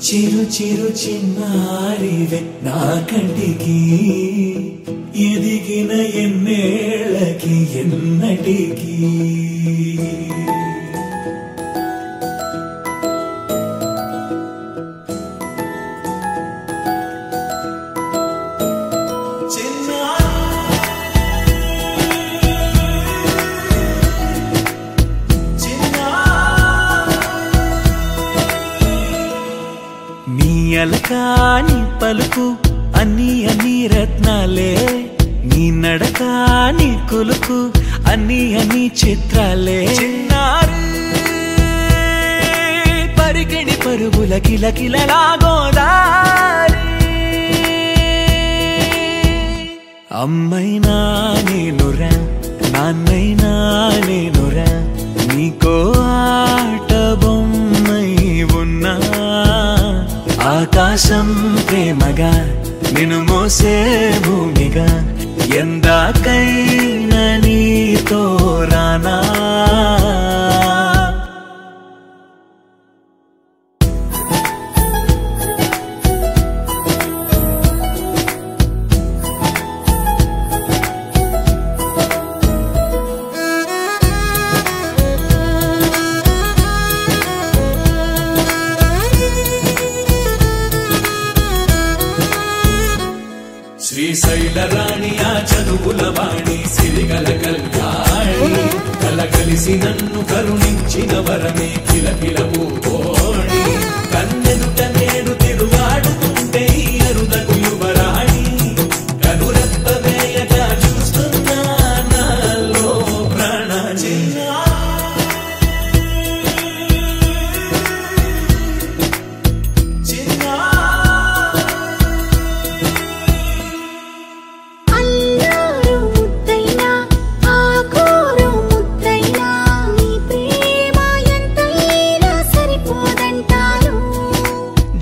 చిరు చిరు చిన్నారివే నా కంటికి ఎదిగిన ఎన్నేళ్ళకి ఎన్నటికి అలకాని పలుకు అన్ని అన్ని రత్నాలే నీ నడకాని కులుకు అన్ని అన్ని చిత్రాలే చిన్నారు పరికిణి పరుగుల కిలకిలలాగోదారి అమ్మైనా నేనురా నాన్నైనా నేనురా నీకో ఆట బొమ్మై ఉన్నా ఆకాశం ప్రేమగా నిన్ను మోసే భూమిగా ఎందాకైనా నీతో రానా శ్రీశైల రాణి ఆ చదువుల వాణి సిరిగల కళ్యాణి కలగలిసి నన్ను కరుణించిన వరమే కిలకిల పూకోణి కన్నెదుట నేడు తిరుగాడుతుంటే అరుదకు యువరాణి కనురెప్ప వేయగా చూస్తున్నా నాలో ప్రాణ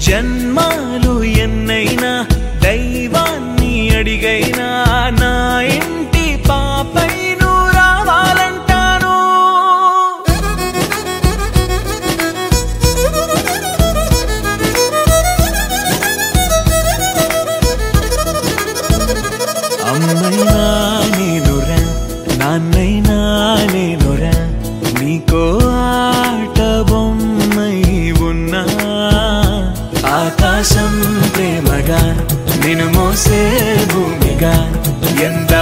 జన్మాలు ఎన్నైనా దైవాన్ని అడిగైనా నా ఇంటి పాపై నువ్వు రావాలంటాను అమ్మైనా నేనురా నాన్నైనా నేనురా నీకో ఆట బొమ్మై ఉన్నా ఆకాశం ప్రేమగా నిన్ను మోసే భూమిగా ఎంత